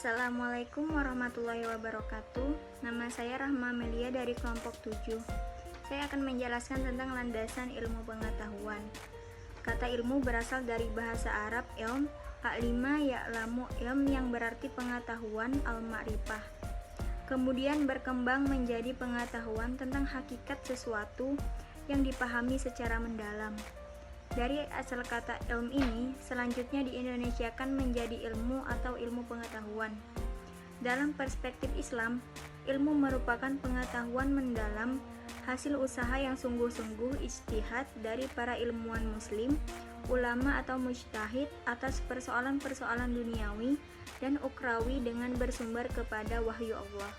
Assalamualaikum warahmatullahi wabarakatuh. Nama saya Rahma Melia dari kelompok 7. Saya akan menjelaskan tentang landasan ilmu pengetahuan. Kata ilmu berasal dari bahasa Arab ilm, a'lima ya'lamu ilm yang berarti pengetahuan al-ma'rifah. Kemudian berkembang menjadi pengetahuan tentang hakikat sesuatu yang dipahami secara mendalam. Dari asal kata ilm ini, selanjutnya diindonesiakan menjadi ilmu atau ilmu pengetahuan. Dalam perspektif Islam, ilmu merupakan pengetahuan mendalam, hasil usaha yang sungguh-sungguh ijtihad dari para ilmuwan muslim, ulama atau mujtahid atas persoalan-persoalan duniawi dan ukrawi dengan bersumber kepada wahyu Allah.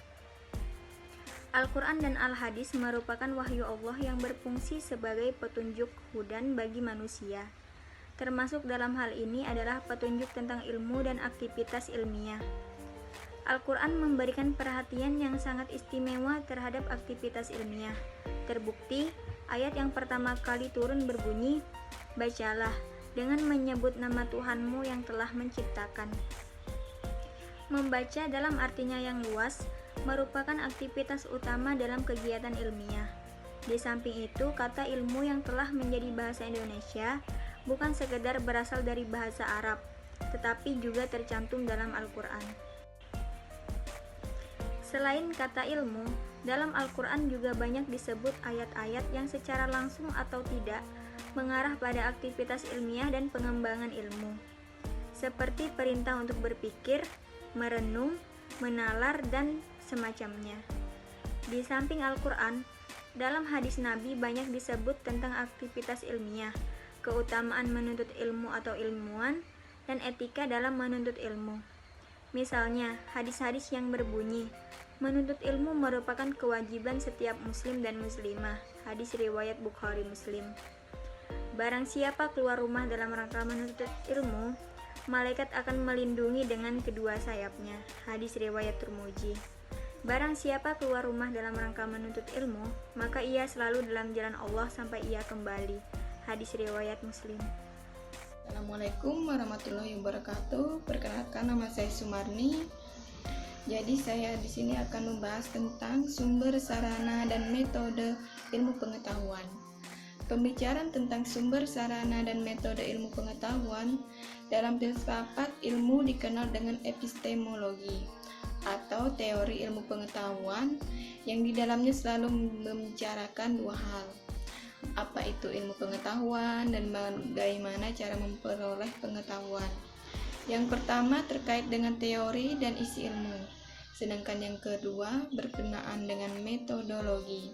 Al-Quran dan Al-Hadis merupakan wahyu Allah yang berfungsi sebagai petunjuk hudan bagi manusia. Termasuk dalam hal ini adalah petunjuk tentang ilmu dan aktivitas ilmiah. Al-Quran memberikan perhatian yang sangat istimewa terhadap aktivitas ilmiah. Terbukti, ayat yang pertama kali turun berbunyi, "Bacalah dengan menyebut nama Tuhanmu yang telah menciptakan." Membaca dalam artinya yang luas merupakan aktivitas utama dalam kegiatan ilmiah. Di samping itu, kata ilmu yang telah menjadi bahasa Indonesia bukan sekedar berasal dari bahasa Arab, tetapi juga tercantum dalam Al-Quran. Selain kata ilmu, dalam Al-Quran juga banyak disebut ayat-ayat yang secara langsung atau tidak mengarah pada aktivitas ilmiah dan pengembangan ilmu, seperti perintah untuk berpikir, merenung, menalar, dan semacamnya. Di samping Al-Quran, dalam hadis Nabi banyak disebut tentang aktivitas ilmiah, keutamaan menuntut ilmu atau ilmuwan, dan etika dalam menuntut ilmu. Misalnya, hadis-hadis yang berbunyi, menuntut ilmu merupakan kewajiban setiap muslim dan muslimah. Hadis riwayat Bukhari Muslim. Barang siapa keluar rumah dalam rangka menuntut ilmu, malaikat akan melindungi dengan kedua sayapnya. Hadis riwayat Tirmidzi. Barang siapa keluar rumah dalam rangka menuntut ilmu, maka ia selalu dalam jalan Allah sampai ia kembali. Hadis riwayat Muslim. Assalamualaikum warahmatullahi wabarakatuh. Perkenalkan, nama saya Sumarni. Jadi saya di sini akan membahas tentang sumber, sarana, dan metode ilmu pengetahuan. Pembicaraan tentang sumber, sarana, dan metode ilmu pengetahuan dalam filsafat ilmu dikenal dengan epistemologi atau teori ilmu pengetahuan yang di dalamnya selalu membicarakan dua hal. Apa itu ilmu pengetahuan dan bagaimana cara memperoleh pengetahuan. Yang pertama terkait dengan teori dan isi ilmu, sedangkan yang kedua berkenaan dengan metodologi.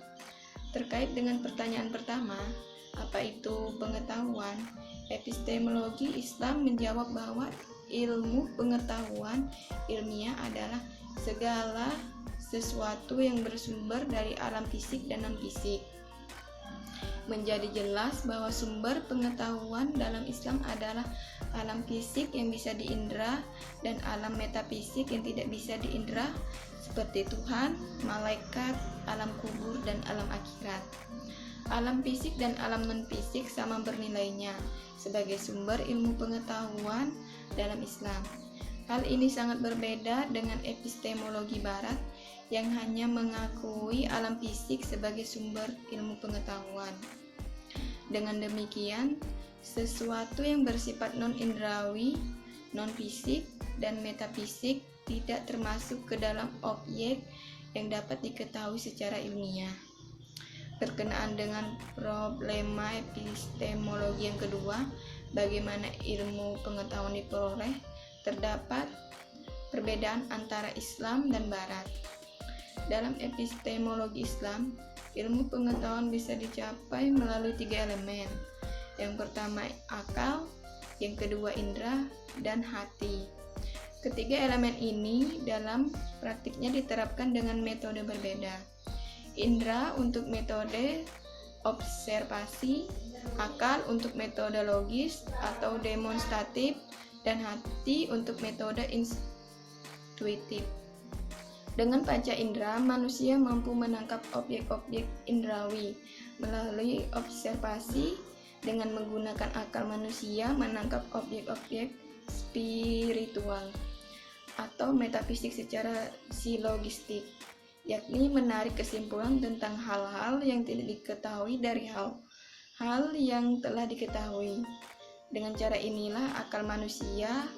Terkait dengan pertanyaan pertama, apa itu pengetahuan? Epistemologi Islam menjawab bahwa ilmu pengetahuan ilmiah adalah segala sesuatu yang bersumber dari alam fisik dan non-fisik. Menjadi jelas bahwa sumber pengetahuan dalam Islam adalah alam fisik yang bisa diindra dan alam metafisik yang tidak bisa diindra, seperti Tuhan, malaikat, alam kubur, dan alam akhirat. Alam fisik dan alam non-fisik sama bernilainya sebagai sumber ilmu pengetahuan dalam Islam. Hal ini sangat berbeda dengan epistemologi Barat yang hanya mengakui alam fisik sebagai sumber ilmu pengetahuan. Dengan demikian, sesuatu yang bersifat non-indrawi, non-fisik, dan metafisik tidak termasuk ke dalam objek yang dapat diketahui secara ilmiah. Berkenaan dengan problema epistemologi yang kedua, bagaimana ilmu pengetahuan diperoleh, terdapat perbedaan antara Islam dan Barat. Dalam epistemologi Islam, ilmu pengetahuan bisa dicapai melalui 3 elemen. Yang pertama akal, yang kedua indera, dan hati. Ketiga elemen ini dalam praktiknya diterapkan dengan metode berbeda. Indera untuk metode observasi, akal untuk metode logis atau demonstratif, dan hati untuk metode intuitif. Dengan panca indera, manusia mampu menangkap objek-objek indrawi melalui observasi. Dengan menggunakan akal, manusia menangkap objek-objek spiritual. atau metafisik secara silogistik, yakni menarik kesimpulan tentang hal-hal yang tidak diketahui dari hal-hal yang telah diketahui. Dengan cara inilah akal manusia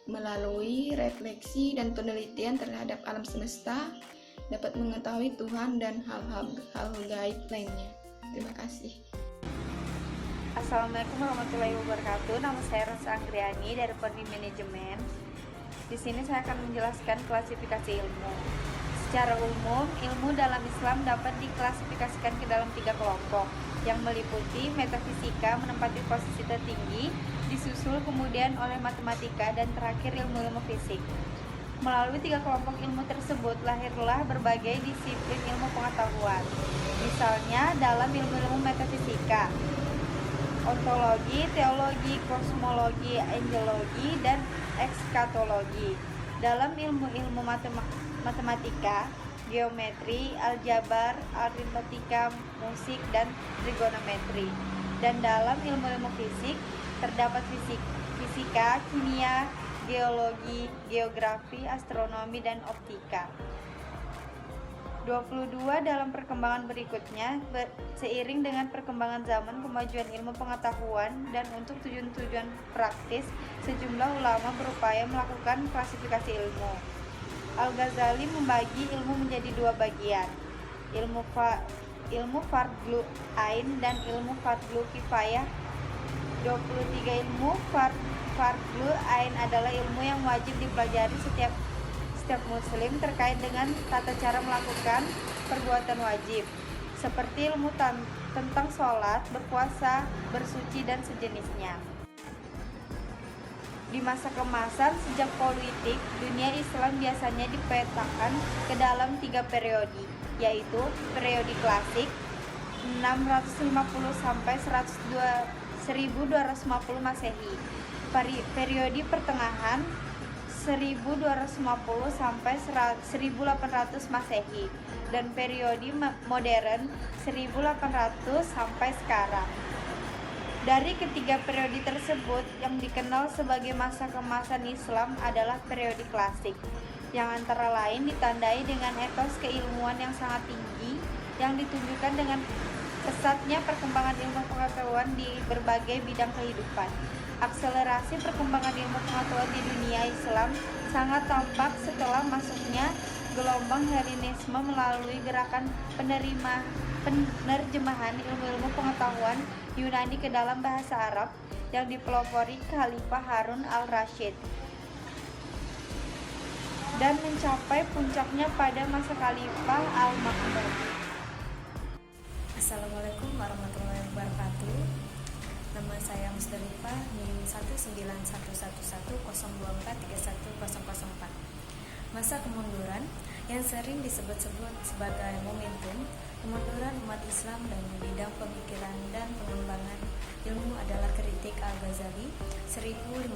melalui refleksi dan penelitian terhadap alam semesta dapat mengetahui Tuhan dan hal-hal gaib lainnya. Terima kasih. Assalamualaikum warahmatullahi wabarakatuh. Nama saya Rosa Anggriani dari Prodi Manajemen. Di sini saya akan menjelaskan klasifikasi ilmu. Secara umum, ilmu dalam Islam dapat diklasifikasikan ke dalam 3 kelompok, yang meliputi metafisika menempati posisi tertinggi, disusul kemudian oleh matematika, dan terakhir ilmu-ilmu fisik. Melalui 3 kelompok ilmu tersebut lahirlah berbagai disiplin ilmu pengetahuan. Misalnya dalam ilmu-ilmu metafisika, ontologi, teologi, kosmologi, angelologi, dan ekskatologi. Dalam ilmu-ilmu matematika, geometri, aljabar, aritmetika, musik, dan trigonometri. Dan dalam ilmu-ilmu fisik terdapat fisika, kimia, geologi, geografi, astronomi, dan optika. 22 dalam perkembangan berikutnya, seiring dengan perkembangan zaman, kemajuan ilmu pengetahuan, dan untuk tujuan-tujuan praktis, sejumlah ulama berupaya melakukan klasifikasi ilmu. Al-Ghazali membagi ilmu menjadi 2 bagian, ilmu fardhu ain dan ilmu fardhu kifayah. 23 ilmu fardhu ain adalah ilmu yang wajib dipelajari setiap muslim terkait dengan tata cara melakukan perbuatan wajib, seperti ilmu tentang sholat, berpuasa, bersuci, dan sejenisnya. Di masa kemasan sejak politik, dunia Islam biasanya dipetakan ke dalam 3 periode, yaitu periode klasik 650 sampai 1250 Masehi, periode pertengahan 1250 sampai 1800 Masehi, dan periode modern 1800 sampai sekarang. Dari ketiga periode tersebut, yang dikenal sebagai masa kemasan Islam adalah periode klasik, yang antara lain ditandai dengan etos keilmuan yang sangat tinggi, yang ditunjukkan dengan pesatnya perkembangan ilmu pengetahuan di berbagai bidang kehidupan. Akselerasi perkembangan ilmu pengetahuan di dunia Islam sangat tampak setelah masuknya gelombang Hellenisme melalui gerakan penerjemahan ilmu-ilmu pengetahuan Yunani ke dalam bahasa Arab yang dipelopori Khalifah Harun al-Rasyid, dan mencapai puncaknya pada masa Khalifah al-Ma'mun. Assalamualaikum warahmatullahi wabarakatuh. Nama saya Musdalifah, NIM 1911102431004. Masa kemunduran yang sering disebut-sebut sebagai momentum kemunduran umat Islam dalam bidang pemikiran dan pengembangan ilmu adalah kritik Al-Ghazali 1058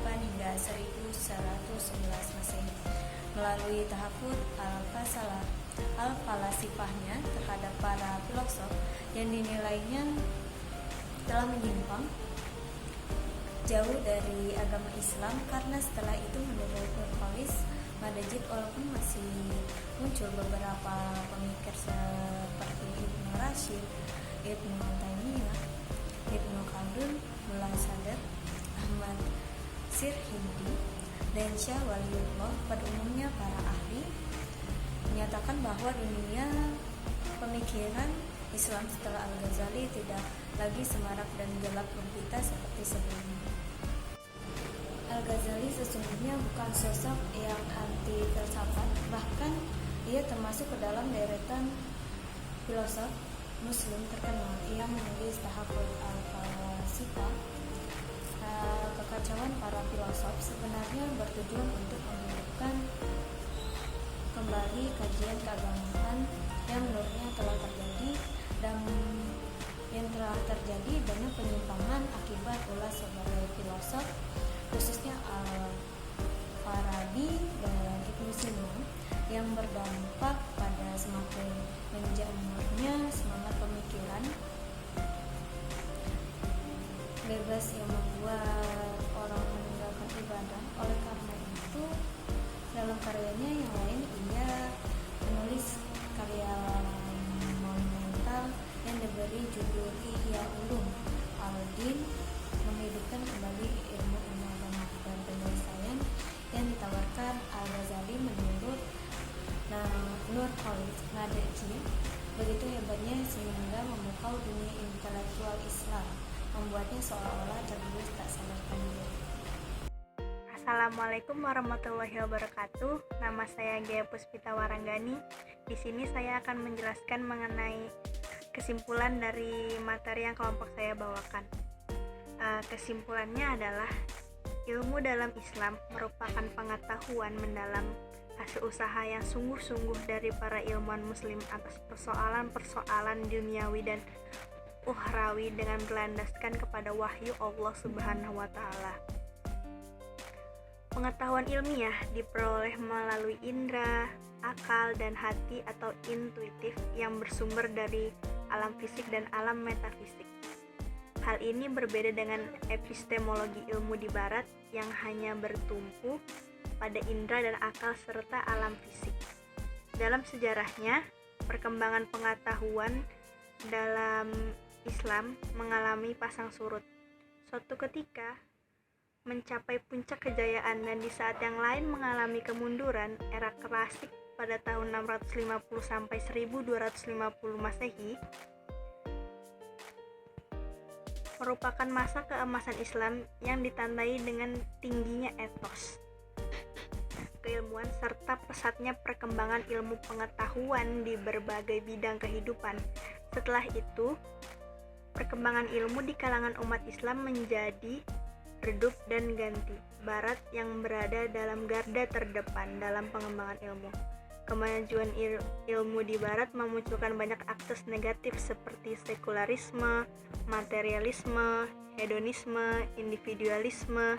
hingga 1111 Masehi melalui tahafud al-falasifahnya terhadap para filosof yang dinilainya telah menyimpang jauh dari agama Islam, karena setelah itu menurut Nurholis Madajid, walaupun masih muncul beberapa pemikir seperti Ibnu Rashid, Ibnu Taimiyah, Ibnu Khaldun, Mullah Sadr, Ahmad Sirhindi, dan Syah Waliullah, pada umumnya para ahli menyatakan bahwa dunia pemikiran Islam setelah Al-Ghazali tidak lagi semarak dan gelap gempita seperti sebelumnya. Al-Ghazali sesungguhnya bukan sosok yang anti filsafat, bahkan ia termasuk ke dalam deretan filosof muslim terkenal. Ia menulis Tahafut al-Falasifah. Kekacauan para filosof sebenarnya bertujuan untuk menghidupkan kembali kajian keagamaan yang menurutnya telah terjadi dan banyak penyimpangan akibat ulah sebagai filosof, khususnya Al-Farabi dan Ibnu Sina, yang berdampak pada semakin menjamurnya semangat pemikiran bebas yang membuat orang meninggalkan ibadah. Oleh karena itu, Dalam karyanya yang lain, ia menulis karya monumental yang diberi judul Ihya Ulum al-Din, menghidupkan kembali ilmu-ilmu agama, dan penyelesaian yang ditawarkan Al-Ghazali menurut Nur Khalid Nadeci begitu hebatnya sehingga memukau dunia intelektual Islam, membuatnya seolah-olah tertulis tak sadarkan diri. Assalamualaikum warahmatullahi wabarakatuh. Nama saya Gaya Puspita Waranggani. Di sini saya akan menjelaskan mengenai kesimpulan dari materi yang kelompok saya bawakan. Kesimpulannya adalah ilmu dalam Islam merupakan pengetahuan mendalam hasil usaha yang sungguh-sungguh dari para ilmuwan muslim atas persoalan-persoalan duniawi dan ukhrawi dengan berlandaskan kepada wahyu Allah Subhanahu wa Ta'ala. Pengetahuan ilmiah diperoleh melalui indera, akal, dan hati atau intuitif yang bersumber dari alam fisik dan alam metafisik. Hal ini berbeda dengan epistemologi ilmu di barat yang hanya bertumpu pada indera dan akal serta alam fisik. Dalam sejarahnya, perkembangan pengetahuan dalam Islam mengalami pasang surut. Suatu ketika mencapai puncak kejayaan dan di saat yang lain mengalami kemunduran. Era klasik pada tahun 650 sampai 1250 Masehi merupakan masa keemasan Islam yang ditandai dengan tingginya etos, keilmuan serta pesatnya perkembangan ilmu pengetahuan di berbagai bidang kehidupan. Setelah itu, perkembangan ilmu di kalangan umat Islam menjadi redup dan ganti. Barat yang berada dalam garda terdepan dalam pengembangan ilmu. Kemajuan ilmu di barat memunculkan banyak akses negatif seperti sekularisme, materialisme, hedonisme, individualisme,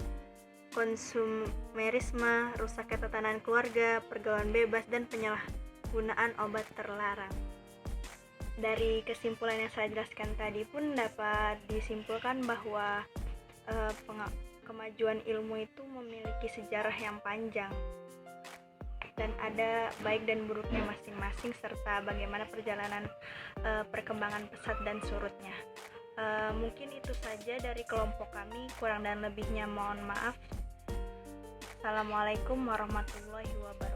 konsumerisme, rusaknya tatanan keluarga, pergaulan bebas, dan penyalahgunaan obat terlarang. Dari kesimpulan yang saya jelaskan tadi pun dapat disimpulkan bahwa kemajuan ilmu itu memiliki sejarah yang panjang dan ada baik dan buruknya masing-masing serta bagaimana perjalanan perkembangan pesat dan surutnya. Mungkin itu saja dari kelompok kami, kurang dan lebihnya mohon maaf. Assalamualaikum warahmatullahi wabarakatuh.